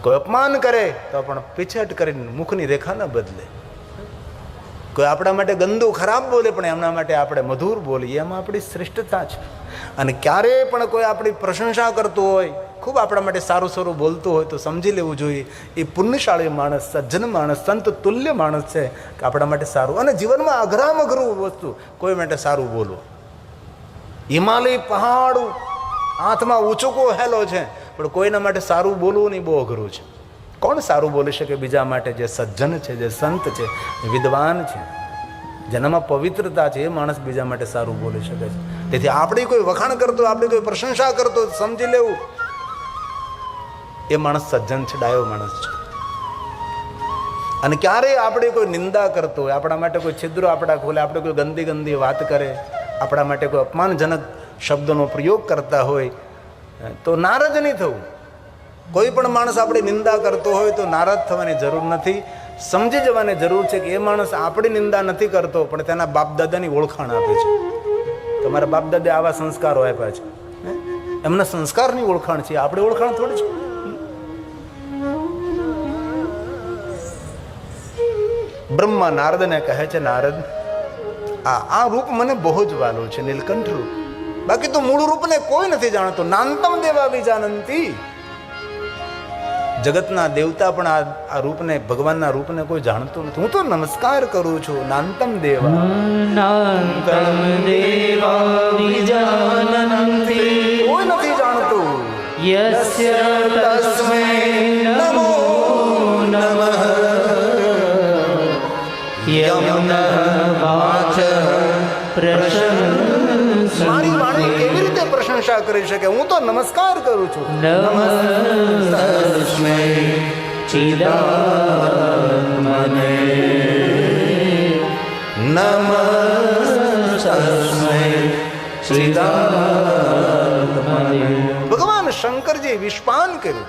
કોઈ અપમાન કરે તો પણ પીછેટ કરીને મુખની રેખા ન બદલે. કોઈ આપણા માટે ગંદુ ખરાબ બોલે પણ એમના માટે આપણે મધુર બોલીએ, એમાં આપણી શ્રેષ્ઠતા છે. અને ક્યારેય પણ કોઈ આપણી પ્રશંસા કરતું હોય, ખૂબ આપણા માટે સારું સારું બોલતું હોય તો સમજી લેવું જોઈએ એ પુણ્યશાળી માણસ, સજ્જન માણસ, સંત તુલ્ય માણસ છે કે આપણા માટે સારું. અને જીવનમાં અઘરામાં અઘરું વસ્તુ કોઈ માટે સારું બોલવું. હિમાલય પહાડ હાથમાં ઊંચુકો હેલો છે પણ કોઈના માટે સારું બોલવું નહીં બહુ અઘરું છે. કોણ સારું બોલી શકે બીજા માટે? જે સજ્જન છે, જે સંત છે, વિદ્વાન છે, જેનામાં પવિત્રતા છે, એ માણસ બીજા માટે સારું બોલી શકે છે. તેથી આપણે કોઈ વખાણ કરતો, આપણે કોઈ પ્રશંસા કરતો, સમજી લેવું એ માણસ સજ્જન છે, ડાયો માણસ છે. અને ક્યારેય આપણે કોઈ નિંદા કરતો હોય, આપણા માટે કોઈ છિદ્રો આપણા ખોલે, આપણે કોઈ ગંદી ગંદી વાત કરે, આપણા માટે કોઈ અપમાનજનક શબ્દોનો પ્રયોગ કરતા હોય તો નારાજ નહીં થવું. કોઈ પણ માણસ આપણી નિંદા કરતો હોય તો નારાજ થવાની જરૂર નથી. સમજી જવાની જરૂર છે કે એ માણસ આપણી નિંદા નથી કરતો પણ તેના બાપદાદાની ઓળખાણ આપે છે. તમારા બાપદાદા આવા સંસ્કારો આપ્યા છે, એમના સંસ્કારની ઓળખાણ છે, આપણી ઓળખાણ થોડી છે. બ્રહ્મા નારદને કહે છે, નારદ આ રૂપ મને બહુ જ વાલું છે, નીલકંઠ રૂપ. બાકી તો મૂળ રૂપને કોઈ નથી જાણતો. નાંતમ દેવા વિજાનંતી. જગતના દેવતા પણ આ રૂપને, ભગવાનના રૂપને કોઈ જાણતું નથી. હું તો નમસ્કાર કરું છું. નાંતમ દેવા, નાંતમ દેવા વિજાનંતી. કોઈ નથી જાણતું. યસ્ય તસ્મૈ નમો નમઃ. યમ વાચ પ્રશંસા. મારી વાણી કેવી રીતે પ્રશંસા કરી શકે? હું તો નમસ્કાર કરું છું. નમસ્તસ્મૈ ચિદાત્મને. નમસ્તસ્મૈ ચિદાત્મને. ભગવાન શંકરજી વિશ્વાન કર્યું.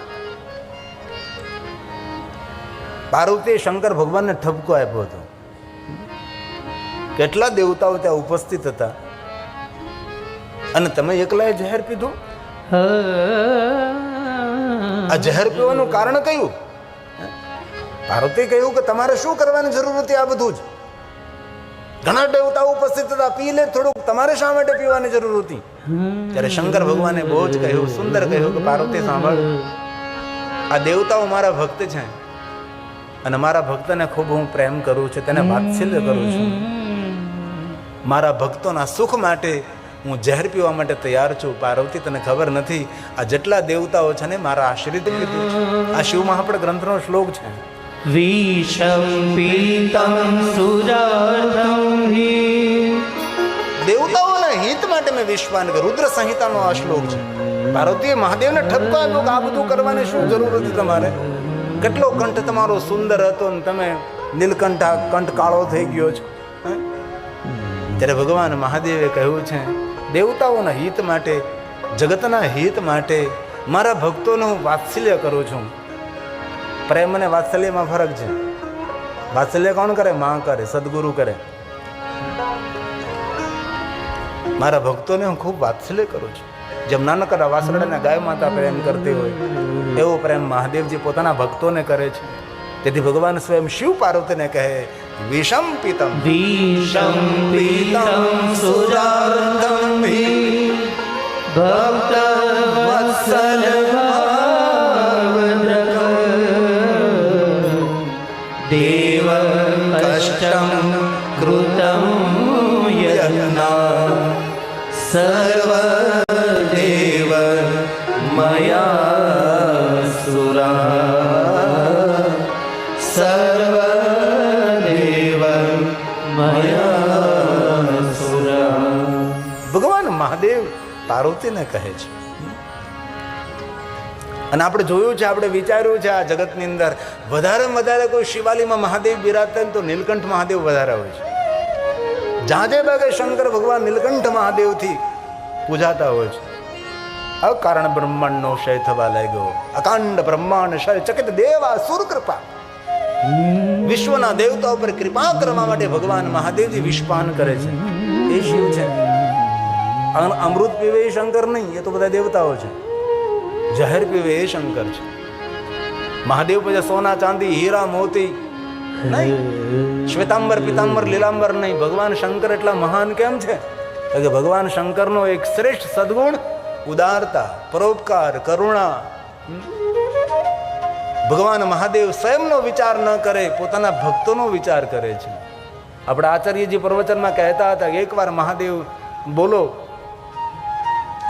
પાર્વતીએ શંકર ભગવાનને ઠપકો આપ્યો હતો. કેટલા દેવતાઓ ત્યાં ઉપસ્થિત હતા અને તમે એકલાએ ઝેર પીધું? આ ઝેર પીવાનું કારણ કયું? પાર્વતીએ કહ્યું કે તમારે શું કરવાની જરૂર હતી? આ બધું જ ઘણા દેવતાઓ ઉપસ્થિત હતા, પી લે થોડુંક, તમારે શા માટે પીવાની જરૂર હતી? ત્યારે શંકર ભગવાને બહુ જ કહ્યું, સુંદર કહ્યું કે પાર્વતી સાંભળ, આ દેવતાઓ મારા ભક્ત છે અને મારા ભક્તને ખૂબ હું પ્રેમ કરું છું, તેને વાત્સલ્ય કરું છું. મારા ભક્તોના સુખ માટે હું ઝેર પીવા માટે તૈયાર છું. પાર્વતી, તને ખબર નથી આ જેટલા દેવતાઓ છે ને મારા આશ્રિત કીધું છે. આ શિવ મહાપડ ગ્રંથનો શ્લોક છે. વિષમ પીતમ સુરાર્ધમ હિ. દેવતાઓના હિત માટે મેં વિશ્વાન કર્યું. રુદ્ર સંહિતાનો આ શ્લોક છે. પાર્વતીએ મહાદેવને ઠપકો આપ્યો કે આ બધું કરવાની શું જરૂર હતી તમારે? કેટલો કંઠ તમારો સુંદર હતો ને તમે નીલકંઠ, કંઠ કાળો થઈ ગયો છે. ત્યારે ભગવાન મહાદેવે કહ્યું છે, દેવતાઓના હિત માટે, જગતના હિત માટે મારા ભક્તોને હું વાત્સલ્ય કરું છું. પ્રેમ અને વાત્સલ્યમાં ફરક છે. વાત્સલ્ય કોણ કરે? માં કરે, સદગુરુ કરે. મારા ભક્તોને હું ખૂબ વાત્સલ્ય કરું છું. જેમ નાનકડા વાસરડાને ગાય માતા પ્રેમ કરતી હોય એવો પ્રેમ મહાદેવજી પોતાના ભક્તોને કરે છે. તેથી ભગવાન સ્વયં શિવ પાર્વતીને કહે, વિષમ પીતમ, વિષમ પીતમ સુરાર્ધમ હિ. ભક્ત વત્સલ ભાવદ્રક. દેવ કષ્ટમ કૃતમ યજ્ઞા. સર્વ દેવ મયા સુરા. સર્વ દેવ મયા સુરા. ભગવાન મહાદેવ પાર્વતીને કહે છે. અને આપણે જોયું છે, આપણે વિચાર્યું છે, આ જગતની અંદર વધારે કોઈ શિવાલીમાં મહાદેવ બિરાજતા તો નીલકંઠ મહાદેવ વધારે હોય છે. જાજે ભાગે શંકર ભગવાન નીલકંઠ મહાદેવથી પૂજાતા હોય છે. અકારણ બ્રહ્માંડનો ક્ષય થવા લાગ્યો. અકાંડ બ્રહ્માંડ ક્ષય ચકિત દેવા સુર કૃપા. વિશ્વના દેવતાઓ પર કૃપા કરવા માટે ભગવાન મહાદેવજી વિશ્વાન કરે છે. એ શિવ છે. અમૃત પીવે એ શંકર નહીં, એ તો બધા દેવતાઓ છે. જહેર પીવે એ શંકર છે. મહાદેવ પછી સોના ચાંદી હીરા મોતી નહીં, શ્વેતાંબર પિતાંબર લીલાંબર નહીં. ભગવાન શંકર એટલા મહાન કેમ છે? કે ભગવાન શંકરનો એક શ્રેષ્ઠ સદગુણ ઉદારતા, પરોપકાર, કરુણા. ભગવાન મહાદેવ સ્વયંનો વિચાર ન કરે, પોતાના ભક્તોનો વિચાર કરે છે. આપણા આચાર્યજી પ્રવચનમાં કહેતા હતા કે એકવાર મહાદેવ બોલો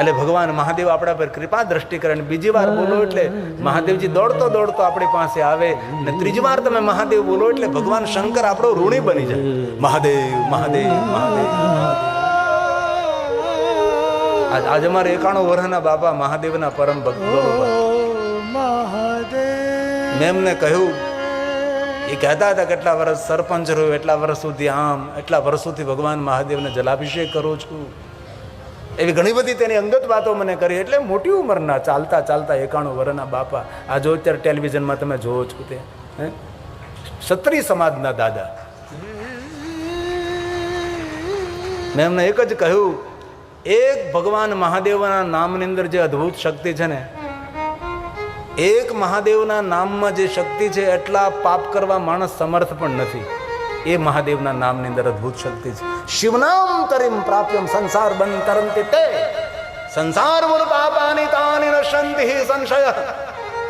એટલે ભગવાન મહાદેવ આપણા પર કૃપા દ્રષ્ટિ કરે, અને બીજી વાર બોલો એટલે મહાદેવજી દોડતો દોડતો આપણી પાસે આવે, અને ત્રીજી વાર તમે મહાદેવ બોલો એટલે ભગવાન શંકર આપણો ઋણી બની જાય. મહાદેવ મહાદેવ મહાદેવ. આજે અમારે 91 વર્ષના બાપા મહાદેવના પરમ ભક્ત મેં એમને કહ્યું, એ કહેતા હતા કેટલા વર્ષ સરપંચ રહ્યો, એટલા વર્ષ સુધી આમ, એટલા વર્ષોથી ભગવાન મહાદેવને જલાભિષેક કરું છું. એવી ઘણી બધી તેની અંગત વાતો મને કરી. એટલે મોટી ઉંમરના ચાલતા ચાલતા 91 વર્ષના બાપા. આ જો અત્યારે ટેલિવિઝનમાં તમે જોવો છો તે ક્ષત્રિય સમાજના દાદા. મેં એમને એક જ કહ્યું, એક ભગવાન મહાદેવના નામની અંદર જે અદ્ભુત શક્તિ છે ને, એક મહાદેવના નામમાં જે શક્તિ છે એટલા પાપ કરવા માણસ સમર્થ પણ નથી. એ મહાદેવના નામની અંદર અદ્ભુત શક્તિ છે. શિવનામ તરીમ પ્રાપ્યમ સંસાર બંધ તરંતિ તે સંસાર મૂળ પાપાની તાની નશંતિ સંશય.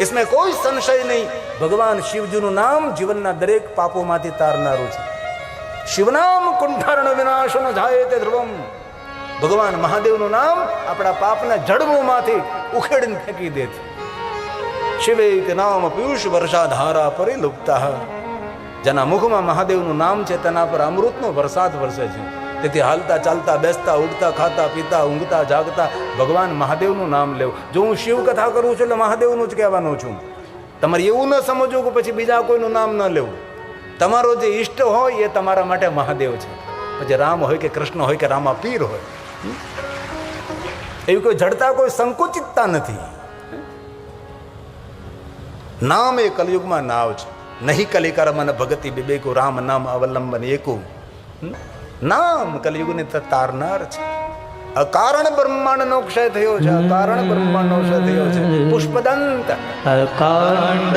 इसमें કોઈ સંશય નહીં. ભગવાન શિવજીનું નામ જીવનના દરેક પાપોમાંથી તારનારું છે. શિવનામ કુંઠારણ વિનાશ ન જાય તે ધ્રુવમ. ભગવાન મહાદેવનું નામ આપણા પાપના જડમોમાંથી ઉખેડીને ફેંકી દે છે. શિવે તે નામ પિયુષ વર્ષા ધારા પરિલુપ્તા. જેના મુખમાં મહાદેવનું નામ છે તેના પર અમૃતનો વરસાદ વરસે છે. તેથી હાલતા ચાલતા બેસતા ઉઠતા ખાતા પીતા ઊંઘતા જાગતા ભગવાન મહાદેવનું નામ લેવું. જો હું શિવ કથા કરું છું એટલે મહાદેવનું જ કહેવાનો છું. તમારે એવું ન સમજવું કે પછી બીજા કોઈનું નામ ન લેવું. તમારો જે ઈષ્ટ હોય એ તમારા માટે મહાદેવ છે. પછી રામ હોય કે કૃષ્ણ હોય કે રામા પીર હોય, એવી કોઈ જડતા, કોઈ સંકુચિતતા નથી. નામ એ કલયુગમાં નાવ છે. નહીં કલિકર મન ભગતિ વિવેકુ રામ નામ અવલંબન એકુ. નામ કલયુગને તારનાર છે. અકારણ બ્રહ્માંડનો ક્ષય થયો છે. અકારણ બ્રહ્માંડનો ક્ષય થયો છે. પુષ્પદંત અકાંડ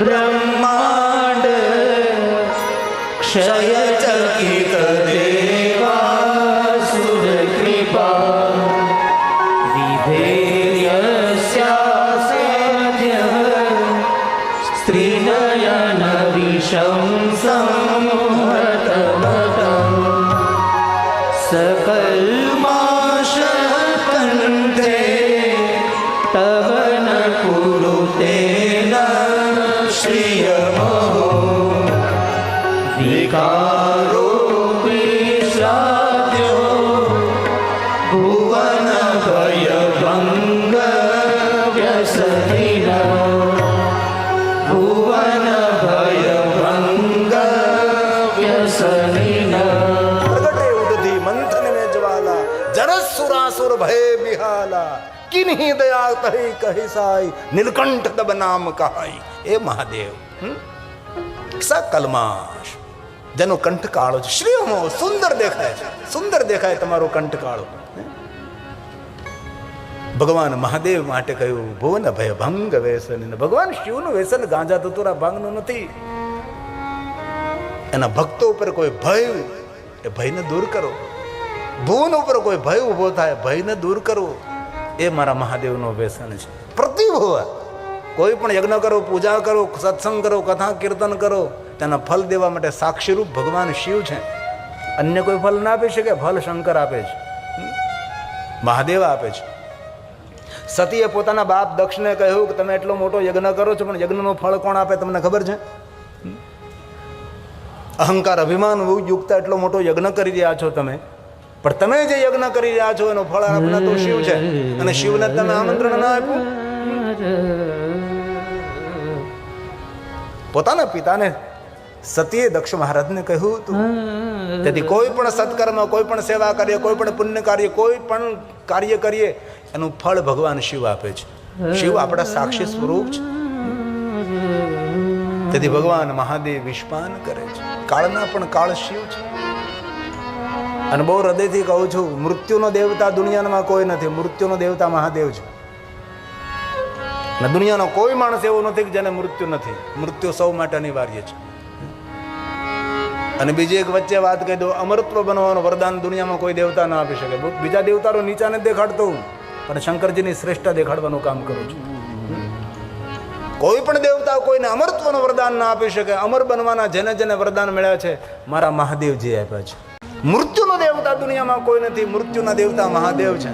બ્રહ્માંડ ક્ષય ચકિત દેવા સુર કૃપા વિધેયસ્યાસ્ય સ્ત્રીનયન વિશંસમહત सकलमाश कंठे तव न कुरुते न श्रियमो विकारो विश्राद्यो भुवन भयभंग व्यसनिनो भुवन भयभंग व्यसनिनो સુરાસુર ભય બિહાલા કિન્હી દયા કહી કહી સાઈ નીલકંઠ દબ નામ કહાઈ. એ મહાદેવ કલમાશ જેનો કંઠ કાળો છે. શ્રીમો સુંદર દેખાય છે. સુંદર દેખાય તમારો કંઠ કાળો. ભગવાન મહાદેવ માટે કહ્યું ભુવન ભય ભંગ વ્યસન. ભગવાન શિવનું વ્યસન ગાંજા ધતુરા ભાંગનું નથી. એના ભક્તો ઉપર કોઈ ભય, એ ભયને દૂર કરો. ભુવન ઉપર કોઈ ભય ઉભો થાય, ભયને દૂર કરવો, એ મારા મહાદેવનો વ્યસન છે. પ્રતિભુવ કોઈ પણ યજ્ઞ કરો, પૂજા કરો, સત્સંગ કરો, કથા કીર્તન કરો, તેના ફલ દેવા માટે સાક્ષીરૂપ ભગવાન શિવ છે. અન્ય કોઈ ફલ ના આપી શકે. ફલ શંકર આપે છે, મહાદેવ આપે છે. સતીએ પોતાના બાપ દક્ષને કહ્યું કે તમે એટલો મોટો યજ્ઞ કરો છો, પણ યજ્ઞનો ફળ કોણ આપે તમને ખબર છે? અહંકાર અભિમાન યુક્ત એટલો મોટો યજ્ઞ કરી રહ્યા છો તમે, પણ તમે જે યજ્ઞ કરી રહ્યા છો એનો ફળ આપનાર તો શિવ છે, અને શિવને તમે આમંત્રણ ના આપ્યું. પોતાના પિતાને સતીએ દક્ષ મહારાજને કહ્યું હતું. તેથી કોઈ પણ સત્કર્મ, કોઈ પણ સેવા કરીએ, કોઈ પણ પુણ્ય કાર્ય, કોઈ પણ કાર્ય કરીએ એનું ફળ ભગવાન શિવ આપે છે. શિવ આપણા સાક્ષી સ્વરૂપ છે. તેથી ભગવાન મહાદેવ વિશ્વાન કરે છે. કાળના પણ કાળ શિવ છે. અને બહુ હૃદયથી કહું છું, મૃત્યુનો દેવતા દુનિયામાં કોઈ નથી. મૃત્યુનો દેવતા મહાદેવ છે. અને દુનિયાનો કોઈ માણસ એવો નથી કે જેને મૃત્યુ નથી. મૃત્યુ સૌ માટે અનિવાર્ય છે. અને બીજી એક વચ્ચે વાત કહી દો, અમરત્વ બનવાનું વરદાન દુનિયામાં કોઈ દેવતા ના આપી શકે. બીજા દેવતારો નીચા નથી દેખાડતો હું, પણ શંકરજીની શ્રેષ્ઠતા દેખાડવાનું કામ કરું છું. કોઈ પણ દેવતા કોઈને અમરત્વનું વરદાન ના આપી શકે. અમર બનવાના જેને જેને વરદાન મળ્યા છે મારા મહાદેવજી આપ્યા છે. મૃત્યુનો દેવતા દુનિયામાં કોઈ નથી. મૃત્યુના દેવતા મહાદેવ છે.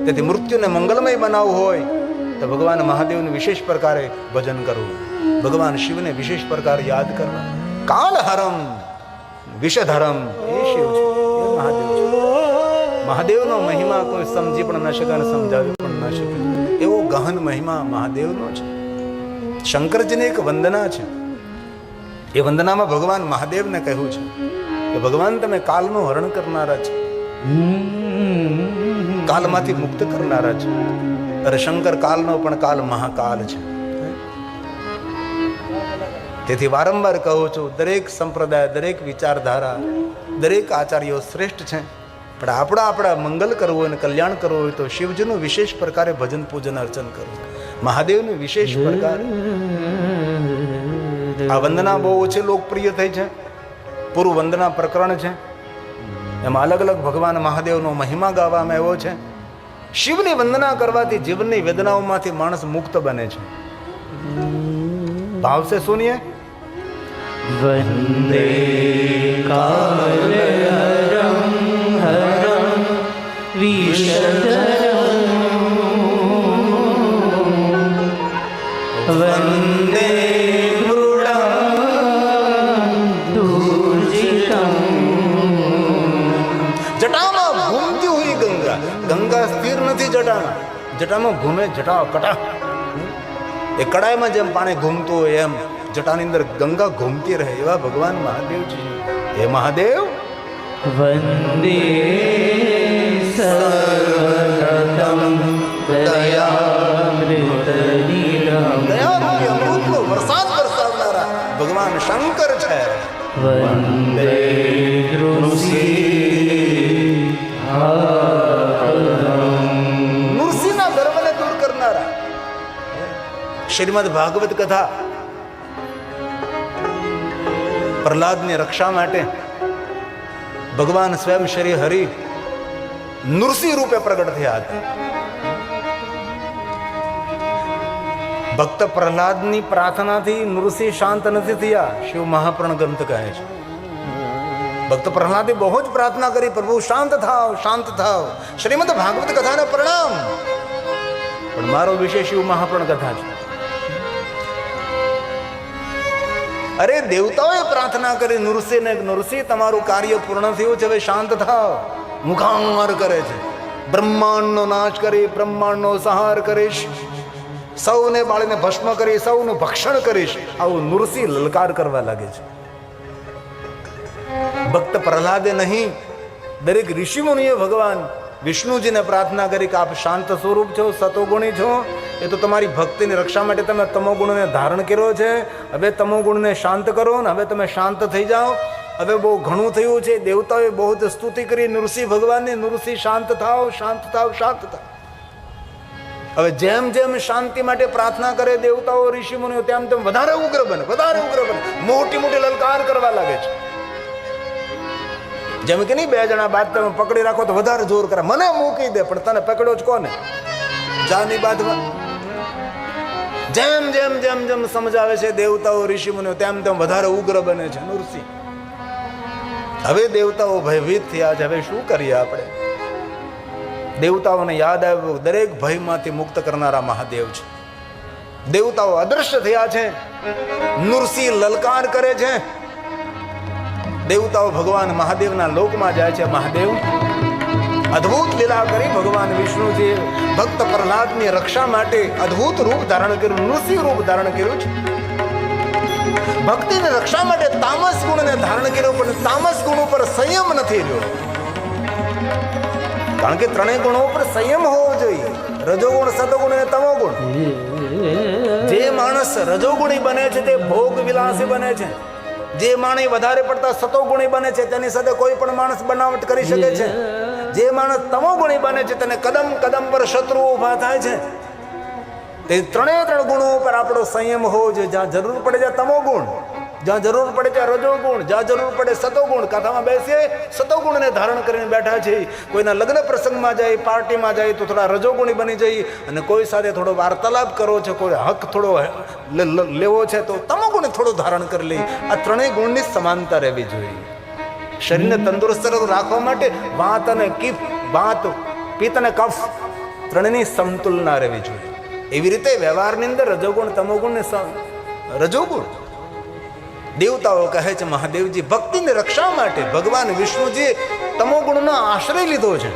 તેથી મૃત્યુને મંગલમય બનાવવું હોય તો ભગવાન મહાદેવનું વિશેષ પ્રકારે ભજન કરવું, ભગવાન શિવને વિશેષ પ્રકારે યાદ કરવા. કાલહરમ વિષધરમ એ શિવ છે, એ મહાદેવ છે. મહાદેવનો મહિમા કોઈ સમજી પણ ન શકે અને સમજાવી પણ ન શકે, એવો ગહન મહિમા મહાદેવનો છે. શંકરજીની એક વંદના છે. એ વંદનામાં ભગવાન મહાદેવને કહ્યું છે કે ભગવાન તમે કાલનું હરણ કરનારા છે, કાલમાંથી મુક્ત કરનારા છે. અરે શંકર કાલનો પણ કાલ મહાકાલ છે. તેથી વારંવાર કહું છું, દરેક સંપ્રદાય, દરેક વિચારધારા, દરેક આચાર્યો શ્રેષ્ઠ છે, પણ આપણા મંગલ કરવું હોય અને કલ્યાણ કરવું હોય તો શિવજીનું વિશેષ પ્રકારે ભજન પૂજન અર્ચન કરવું, મહાદેવનું વિશેષ પ્રકાર. આ વંદના બહુ ઓછી લોકપ્રિય થઈ છે. પૂરું વંદના પ્રકરણ છે, એમાં અલગ અલગ ભગવાન મહાદેવનો મહિમા ગાવામાં આવ્યો છે. શિવની વંદના કરવાથી જીવનની વેદનાઓમાંથી માણસ મુક્ત બને છે. ભાવ સે સુનિએ. વંદે કાલહરમ હરમ વિષધરમ વંદે જટામાં ઘૂમતી હુઈ ગંગા. ગંગા સ્થિર નથી જટામાં, જટામાં ઘૂમે જટા કટા. એ કડાઈમાં જેમ પાણી ઘૂમતું હોય એમ જટાની અંદર ગંગા ઘૂમતી રહે, એવા ભગવાન મહાદેવ છે. હે મહાદેવ વંદે સર્વગતમ દયામૃતનિલમ દયારૂપી અમૃતનો વરસાદ વરસાવનારા ભગવાન શંકર છે. વંદે નૃસિંહના ગર્વને દૂર કરનારા. શ્રીમદ ભાગવત કથા પ્રહલાદની રક્ષા માટે ભગવાન સ્વયં શ્રી હરિ નૃસિંહ રૂપે પ્રગટ થયા હતા. ભક્ત પ્રહલાદની પ્રાર્થનાથી નૃસિંહ શાંત નથી થયા. શિવ મહાપુરાણ ગ્રંથ કહે છે ભક્ત પ્રહલાદે બહુ જ પ્રાર્થના કરી, પ્રભુ શાંત થાવ, શાંત થાવ. શ્રીમદ ભાગવત કથાને પ્રણામ, પણ મારો વિષય શિવ મહાપુરાણ કથા છે. અરે દેવતાઓએ પ્રાર્થના કરી નૃસિંહને, નૃસિંહ તમારું કાર્ય પૂર્ણ થયું છે, હવે શાંત થાવ. મુખાંગાર કરે છે, બ્રહ્માંડનો નાશ કરી, બ્રહ્માંડનો સંહાર કરીશ, સૌને બાળીને ભસ્મ કરી, સૌનું ભક્ષણ કરીશ, આવું નૃસિંહ લલકાર કરવા લાગે છે. ભક્ત પ્રહલાદે નહીં, દરેક ઋષિ મુનિએ ભગવાન વિષ્ણુજીને પ્રાર્થના કરી કે આપ શાંત સ્વરૂપ છો, સતોગુણી છો, એ તો તમારી ભક્તિની રક્ષા માટે તમે તમોગુણને ધારણ કર્યો છે, હવે તમોગુણને શાંત કરો ને હવે તમે શાંત થઈ જાઓ, હવે બહુ ઘણું થયું છે. દેવતાઓએ બહુ જ સ્તુતિ કરી નૃસિંહ ભગવાનની, નૃસિંહ શાંત થાવ, શાંત થાવ, શાંત થાવ. હવે જેમ જેમ શાંતિ માટે પ્રાર્થના કરે દેવતાઓ, ઋષિ મુનિઓ, તેમ તેમ વધારે ઉગ્ર બને, વધારે ઉગ્ર બને, મોટી મોટી લલકાર કરવા લાગે છે. જેમ કે નહીં, બે જણા બાદ તમે પકડી રાખો તો વધારે જોર કરે, મને મૂકી દે, પણ તને પકડ્યો જ કોને? જાની બાદમાં. જેમ જેમ જેમ જેમ સમજાવે છે દેવતાઓ, ઋષિ મુનિઓ, તેમ તેમ વધારે ઉગ્ર બને છે નૃસિંહ. હવે દેવતાઓ ભયભીત થયા છે. હવે શું કરીએ આપણે? દેવતાઓને યાદ આવ્યું, દરેક ભયમાંથી મુક્ત કરનારા મહાદેવ છે. દેવતાઓ અદૃશ્ય થયા છે, નૃસિંહ લલકાર કરે છે. દેવતાઓ ભગવાન મહાદેવના લોકમાં જાય છે. મહાદેવ અદ્ભુત લીલા કરી ભગવાન વિષ્ણુજી ભક્ત પ્રહલાદની રક્ષા માટે અદ્ભુત રૂપ ધારણ કર્યું, નૃસિંહ રૂપ ધારણ કર્યું છે. ભક્તિની રક્ષા માટે તામસ ગુણને ધારણ કર્યો, પણ તામસ ગુણ ઉપર સંયમ નથી રહ્યો. કારણ કે ત્રણેય ગુણો ઉપર સંયમ હોવો જોઈએ, રજોગુણ, સતોગુણ અને તમોગુણ. જે માણસ રજોગુણી બને છે તે ભોગ વિલાસી બને છે. જે માણસ વધારે પડતા સતોગુણી બને છે તેની સાથે કોઈ પણ માણસ બનાવટ કરી શકે છે. જે માણસ તમોગુણી બને છે તેને કદમ કદમ પર શત્રુઓ ઉભા થાય છે. તે ત્રણેય ત્રણ ગુણો ઉપર આપણો સંયમ હોવો જોઈએ. જ્યાં જરૂર પડે ત્યાં તમો ગુણ, જ્યાં જરૂર પડે ત્યાં રજો ગુણ, જ્યાં જરૂર પડે સતોગુણ. કથામાં બેસીએ સતોગુણને ધારણ કરીને બેઠા છે. કોઈના લગ્ન પ્રસંગમાં જાય, પાર્ટીમાં જાય તો થોડા રજોગુણી બની જઈએ, અને કોઈ સાથે થોડો વાર્તાલાપ કરવો છે, કોઈ હક થોડો લેવો છે તો તમોગુણ થોડું ધારણ કરી લઈએ. આ ત્રણેય ગુણની સમાનતા રહેવી જોઈએ. શરીરને તંદુરસ્ત રાખવા માટે વાત અને કીફ, વાત, પિત્ત અને કફ ત્રણેયની સમતુલના રહેવી જોઈએ. એવી રીતે વ્યવહારની અંદર રજોગુણ તમોગુણ ને રજોગુણ. દેવતાઓ કહે છે મહાદેવજી ભક્તિની રક્ષા માટે ભગવાન વિષ્ણુજીએ તમોગુણનો આશ્રય લીધો છે,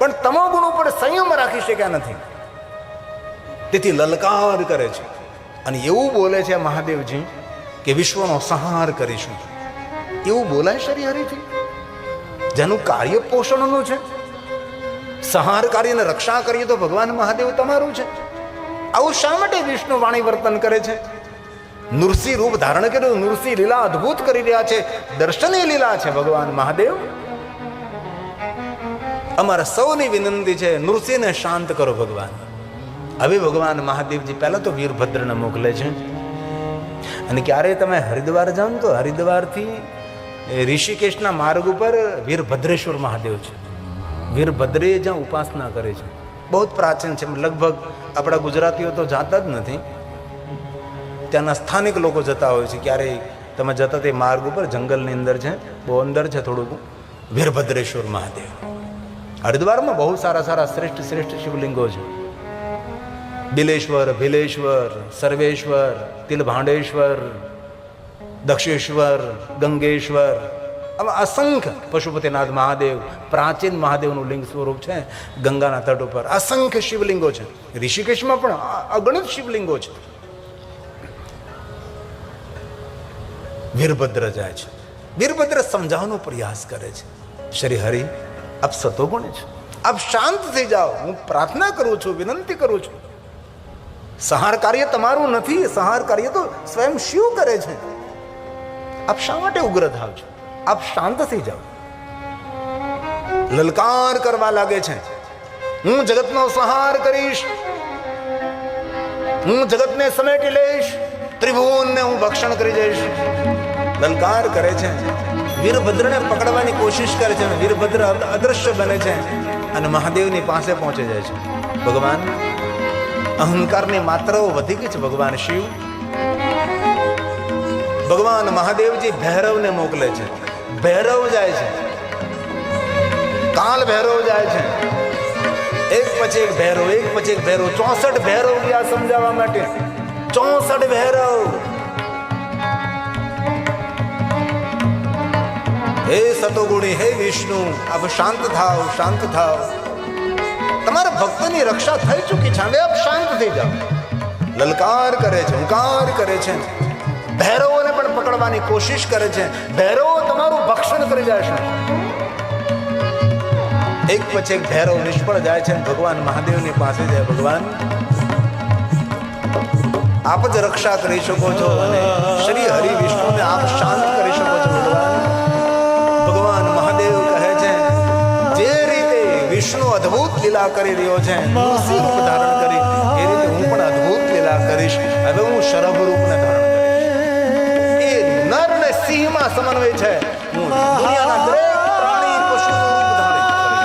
પણ તમોગુણ ઉપર સંયમ રાખી શક્યા નથી, તેથી લલકાર કરે છે. અને એવું બોલે છે મહાદેવજી કે વિશ્વનો સંહાર કરીશું. એવું બોલાય શ્રીહરિથી, જેનું કાર્ય પોષણનું છે. સંહાર કાર્યને રક્ષા કરીએ તો ભગવાન મહાદેવ તમારું છે. આવું શા માટે વિષ્ણુ વાણી વર્તન કરે છે? નૃસિંહ રૂપ ધારણ કર્યું, નૃસિંહ લીલા અદ્ભુત કરી રહ્યા છે, દર્શનીય લીલા છે ભગવાન મહાદેવ. અમારા સૌની વિનંતી છે નૃસિંહને શાંત કરો ભગવાન. હવે ભગવાન મહાદેવજી પહેલા તો વીરભદ્રને મોકલે છે. અને ક્યારે તમે હરિદ્વાર જાઓ ને તો હરિદ્વારથી ઋષિકેશના માર્ગ ઉપર વીરભદ્રેશ્વર મહાદેવ છે. વીરભદ્રે જ્યાં ઉપાસના કરે છે, બહુ જ પ્રાચીન છે. લગભગ આપણા ગુજરાતીઓ તો જાતા જ નથી, ત્યાંના સ્થાનિક લોકો જતા હોય છે. ક્યારેય તમે જતા તે માર્ગ ઉપર જંગલની અંદર છે, બહુ અંદર છે થોડુંક, વીરભદ્રેશ્વર મહાદેવ. હરિદ્વારમાં બહુ સારા સારા શ્રેષ્ઠ શ્રેષ્ઠ શિવલિંગો છે. બિલેશ્વર, ભીલેશ્વર, સર્વેશ્વર, તિલભાંડેશ્વર, દક્ષેશ્વર, ગંગેશ્વર, આવા અસંખ્ય. પશુપતિનાથ મહાદેવ પ્રાચીન મહાદેવનું લિંગ સ્વરૂપ છે ગંગાના તટ ઉપર. અસંખ્ય શિવલિંગો છે. ઋષિકેશમાં પણ અગણિત શિવલિંગો છે. વીરભદ્ર જાય છે. વીરભદ્ર સમજાવવાનો પ્રયાસ કરે છે, શ્રી હરિ આપ સતોગુણ છો, આપ શાંત થઈ જાઓ. હું પ્રાર્થના કરું છું, વિનંતી કરું છું. સંહાર કાર્ય તમારું નથી, સંહાર કાર્ય તો સ્વયં શિવ કરે છે. આપ શા માટે ઉગ્ર થાવ છો? આપ શાંત થઈ જાઓ. લલકાર કરવા લાગે છે, હું જગતનો સંહાર કરીશ, હું જગતને સમેટી લઈશ, ત્રિભુવનને હું ભક્ષણ કરી જઈશ. લલકાર કરે છે. વીરભદ્રને પકડવાની કોશિશ કરે છે. વીરભદ્ર અદૃશ્ય બને છે અને મહાદેવની પાસે પહોંચી જાય છે. ભગવાન અહંકારની માત્રાઓ વધી ગઈ છે. ભગવાન શિવ, ભગવાન મહાદેવજી ભૈરવને મોકલે છે. ભૈરવ જાય છે, કાલ ભૈરવ જાય છે. એક પછી એક ભૈરવ, એક પછી એક ભૈરવ, 64 ભૈરવ ગયા સમજાવવા માટે. 64 ભૈરવ. હે સતોગુણી, હે વિષ્ણુ, આપ શાંત થાવ, શાંત થાવ. તમારા ભક્તની રક્ષા થઈ ચૂકી છે, હવે આપ શાંત થઈ જાઓ. લલકાર કરે છે, હુંકાર કરે છે. ભૈરવોને પણ પકડવાની કોશિશ કરે છે. ભૈરવો તમારું ભક્ષણ કરી જાય છે. એક પછી એક ભૈરવ નિષ્ફળ જાય છે. ભગવાન મહાદેવની પાસે જાય. ભગવાન આપ જ રક્ષા કરી શકો છો અને શ્રી હરિ વિષ્ણુને આપ શાંત કરી શકો છો. ભગવાન મહાદેવ કહે છે જે રીતે વિષ્ણુ અદ્ભુત લીલા કરી રહ્યો છે, નૃસિંહ રૂપ ધારણ કરી, એ રીતે હું પણ અદ્ભુત લીલા કરીશ. હવે હું શરભ રૂપને ધારણ કરીશ. એ નર ને સિંહમાં સમન્વય છે. હું દુનિયાના દરેક પ્રાણી પશુનું રૂપ ધારણ કરીશ.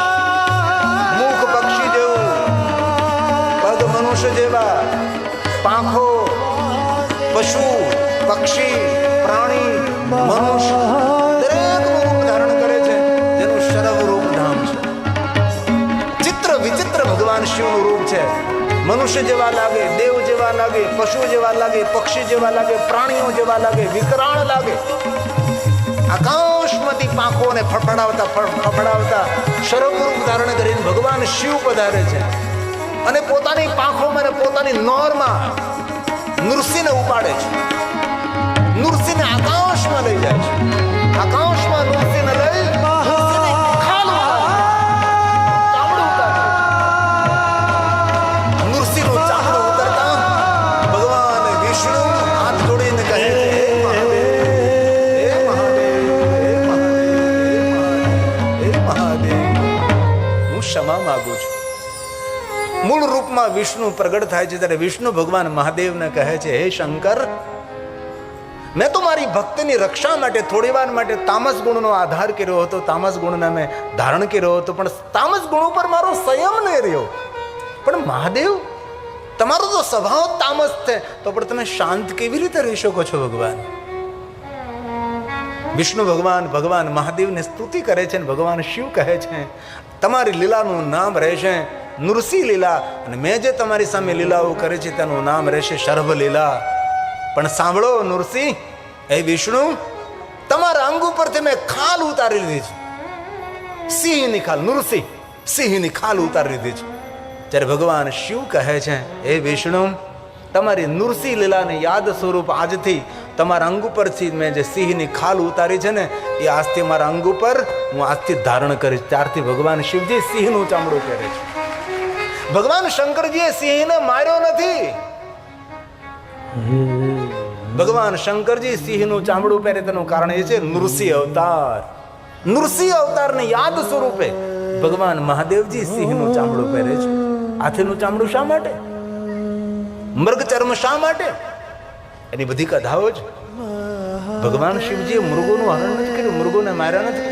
મુખ પક્ષી જેવું, પગ મનુષ્ય જેવા, પાંખો પશુ, પક્ષી, પ્રાણી, મનુષ્ય દરેકનું રૂપ ધારણ કરે છે, જેનું શરભ રૂપ ધામ છે. ચિત્ર વિચિત્ર ભગવાન શિવનું રૂપ છે. મનુષ્ય જેવા લાગે, દેવ જેવા લાગે, પશુ જેવા લાગે, પક્ષી જેવા લાગે, પ્રાણીઓ જેવા લાગે, વિકરાળ લાગે. આકાશમાંથી પાંખોને ફફડાવતા શરભ રૂપ ધારણ કરીને ભગવાન શિવ પધારે છે અને પોતાની પાંખોમાં અને પોતાની નોરમાં નૃસિંહને ઉપાડે છે. નૃસિંહને આકાશમાં લઈ જાય છે. આકાશમાં નૃસિંહને લઈ નૃસિંહની ખાલ ઉતારે. નૃસિંહનું ચામડું ઉતરતા ભગવાન વિષ્ણુ હાથ જોડીને કહે છે, હે મહાદેવ, હે મહાદેવ, હે મહાદેવ, હે મહાદેવ, હું ક્ષમા માંગુ છું. મૂળ રૂપમાં રૂપમાં વિષ્ણુ પ્રગટ થાય છે ત્યારે વિષ્ણુ ભગવાન મહાદેવને કહે છે, હે શંકર, મેં તો મારી ભક્તિની રક્ષા માટે થોડી વાર માટે તામસ ગુણનો આધાર કર્યો હતો, તામસ ગુણને મેં ધારણ કર્યો હતો, પણ તામસ ગુણ ઉપર મારો સંયમ નહીં રહ્યો. પણ મહાદેવ, તમારો તો સ્વભાવ તામસ છે, તો પણ તમે શાંત કેવી રીતે રહી શકો છો ભગવાન? વિષ્ણુ ભગવાન મહાદેવને સ્તુતિ કરે છે અને ભગવાન શિવ કહે છે, તમારી લીલાનું નામ રહેશે નૃસિંહ લીલા, અને મેં જે તમારી સામે લીલાઓ કરે છે તેનું નામ રહેશે શર્ભ લીલા. પણ સાંભળો નૃસિંહ, હે વિષ્ણુ, તમારા અંગ ઉપરથી મેં ખાલ ઉતારી લીધી છે, સિંહની ખાલ, નૃસિંહ સિંહની ખાલ ઉતારી લીધી છે. ત્યારે ભગવાન શિવ કહે છે, હે વિષ્ણુ, તમારી નૃસિંહ લીલાને યાદ સ્વરૂપ આજથી તમારા અંગ ઉપરથી મેં જે સિંહની ખાલ ઉતારી છે ને, એ આજથી મારા અંગ ઉપર હું આજથી ધારણ કરીશ. ત્યારથી ભગવાન શિવજી સિંહનું ચામડું પહેરે છે. ભગવાન શંકરજીએ સિંહને માર્યો નથી. ભગવાન શંકરજી સિંહનું ચામડું પહેરે તેનું કારણ એ છે નૃસિંહ અવતાર. નૃસિંહ અવતારને યાદ સ્વરૂપે ભગવાન મહાદેવજી સિંહનું ચામડું પહેરે છે. હાથીનું ચામડું શા માટે? મૃગ ચર્મ શા માટે? એની બધી કથાઓ જ. ભગવાન શિવજીએ મૃગોનું હરણ નથી કર્યું, મૃગોને માર્યા નથી,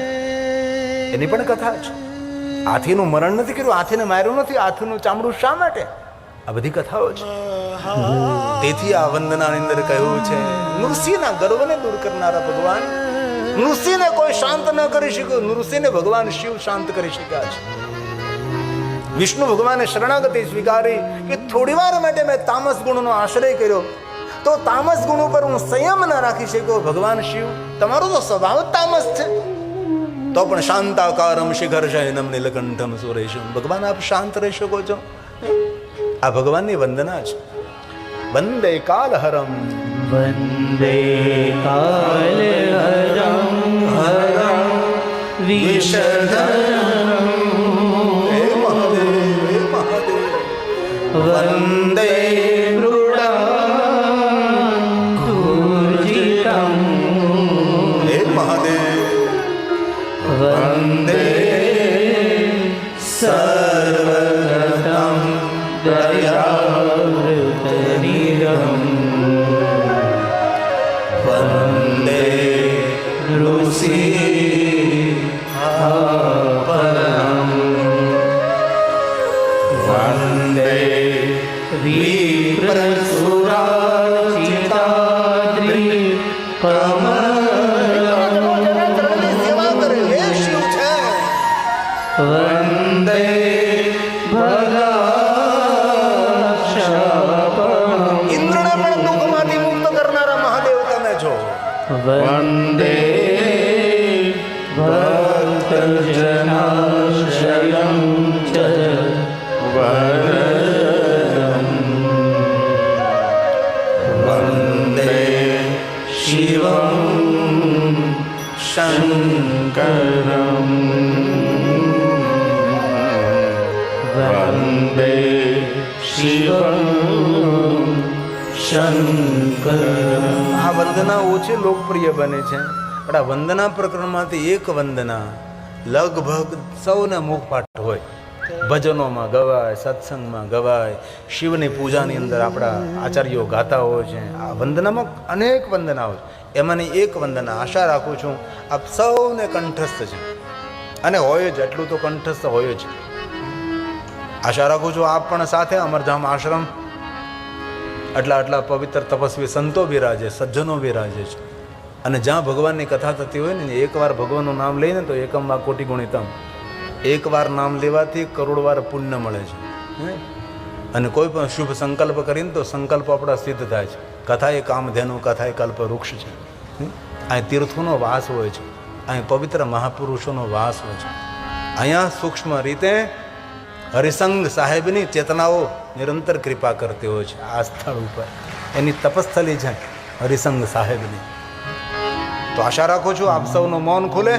એની પણ કથા છે. હાથીનું મરણ નથી કર્યું, હાથીને માર્યું નથી, હાથીનું ચામડું શા માટે? આ બધી કથાઓ છે. તેથી આ વંદનાની અંદર કહ્યું છે, નૃસિંહના ગર્વને દૂર કરનારા ભગવાન, નૃસિંહને કોઈ શાંત ન કરી શક્યું, નૃસિંહને ભગવાન શિવ શાંત કરી શક્યા છે. વિષ્ણુ ભગવાને શરણાગતિ સ્વીકારી કે થોડી વાર માટે મેં તામસ ગુણનો આશ્રય કર્યો, તો તામસ ગુણ ઉપર હું સંયમ ન રાખી શક્યો. ભગવાન શિવ, તમારો તો સ્વભાવ તામસ છે, તો પણ શાંતાકારમ શિખર શયનમ નીલકંઠમ સુરેશમ. ભગવાન, આપ શાંત રહી શકો છો. આ ભગવાનની વંદના છે. વંદે કાલહરમ, વંદે કાલહરમ હરમ વિષધરમ, હે મહાદેવ, હે મહાદેવ. વંદે મૃડાંકુરજિતમ, હે મહાદેવ. વંદે સર્વગતમ દયાવૃતનિરમ, વંદે નૃસિંહાપરમ, વંદે વિપ્રસુરાર્ચિતાદ્રી સેવા કરે, હે શિવ છે. વંદે ભગાક્ષપમ, ઇન્દ્રને પણ દુઃખમાંથી મુક્ત કરનારા મહાદેવ તમે છો. વંદે ભક્તજનાશ્રયં ચ વરદમ, વંદે શિવં શંકરમ, વંદે શિવં શંકરમ. આ વંદના ઓછી લોકપ્રિય બને છે, પણ આ વંદના પ્રકરણમાંથી એક વંદના લગભગ સૌને મુખપાઠ હોય. ભજનોમાં ગવાય, સત્સંગમાં ગવાય, શિવની પૂજાની અંદર આપણા આચાર્યો ગાતા હોય છે. આ વંદનામાં અનેક વંદનાઓ છે, એમાંની એક વંદના આશા રાખું છું આપ સૌને કંઠસ્થ છે, અને હોય જ, એટલું તો કંઠસ્થ હોય જ. આશા રાખું છું આપ પણ સાથે અમરધામ આશ્રમ આટલા પવિત્ર તપસ્વી સંતો બિરાજે, સજ્જનો બિરાજે છે. અને જ્યાં ભગવાનની કથા થતી હોય ને, એકવાર ભગવાનનું નામ લઈને તો એકમ વા કોટી ગુણિતમ, એકવાર નામ લેવાથી કરોડવાર પુણ્ય મળે છે. અને કોઈ પણ શુભ સંકલ્પ કરીને તો સંકલ્પ આપણા સિદ્ધ થાય છે. કથા એ કામધેનુ, કથા એ કલ્પ વૃક્ષ છે. અહીં તીર્થોનો વાસ હોય છે, અહીં પવિત્ર મહાપુરુષોનો વાસ હોય છે. અહીંયા સૂક્ષ્મ રીતે હરિસંગ સાહેબની ચેતનાઓ નિરંતર કૃપા કરતી હોય છે. આ સ્થળ ઉપર એની તપસ્થલી છે હરિસંગ સાહેબની. તો આશા રાખું છું આપ સૌનું મૌન ખુલે.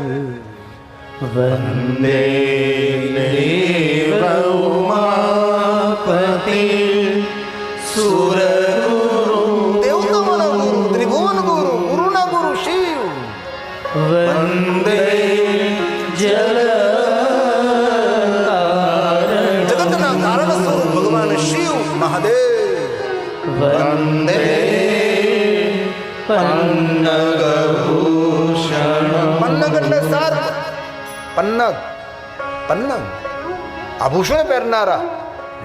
વંદે દેવ ઉમાપતિ સુરગુરુ, દેવોનો ગુરુ, ત્રિભુવન ગુરુ, ગુરુના ગુરુ શિવ. વંદે જલ જગતના કારણ સ્વરૂપ ભગવાન શિવ. પન્નગભૂષણમ પન્નગ એટલે સાર. પન્નગ, પન્નગ આભૂષણ પહેરનારા,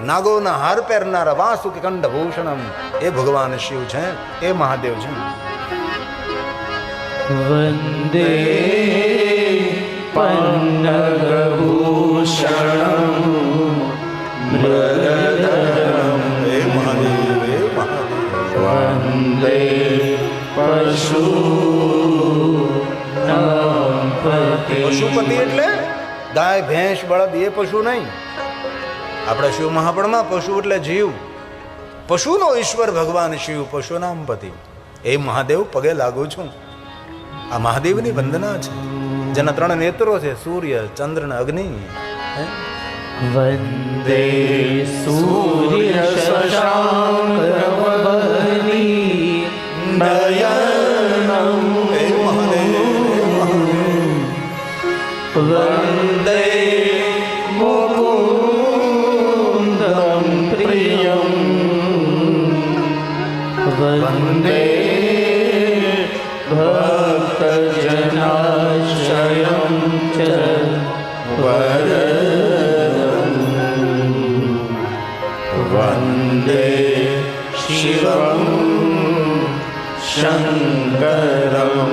નાગોના હાર પહેરનારા, વાસુકી કંઠભૂષણમ, એ ભગવાન શિવ છે, એ મહાદેવ છે. વંદે પન્નગભૂષણમ મૃગધરમ એ મહાદેવ, એ મહાદેવ. વંદે પશુપતિ પશુપતિ એટલે ગાય ભેંસ બળદ એ પશુ નહીં. આપણા શિવ મહાપણમાં પશુ એટલે જીવ. પશુનો ઈશ્વર ભગવાન શિવ, પશુનામ પતિ. એ મહાદેવ પગે લાગુ છું. આ મહાદેવની વંદના છે, જેના 3 નેત્રો છે, સૂર્ય, ચંદ્ર ને અગ્નિ. વંદે સૂર્ય શશાંકવહની નયનમ એ મહાદેવ. વંદે મુકુંદમ પ્રિયમ વંદે ભક્તજનાશ્રયમ ચ વરદમ વંદે શિવમ શંકરમ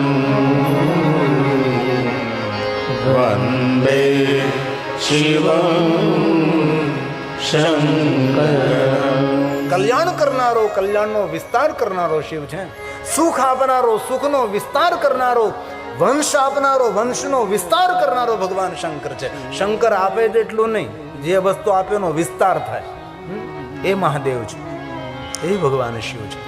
વંદે શિવમ શંકરમ. કલ્યાણ કરનારો, કલ્યાણનો વિસ્તાર કરનારો શિવ છે. સુખ આપનારો, સુખનો વિસ્તાર કરનારો, વંશ આપનારો, વંશનો વિસ્તાર કરનારો ભગવાન શંકર છે. શંકર આપે તેટલું નહીં, જે વસ્તુ આપે એનો વિસ્તાર થાય, એ મહાદેવ છે, એ ભગવાન શિવ છે.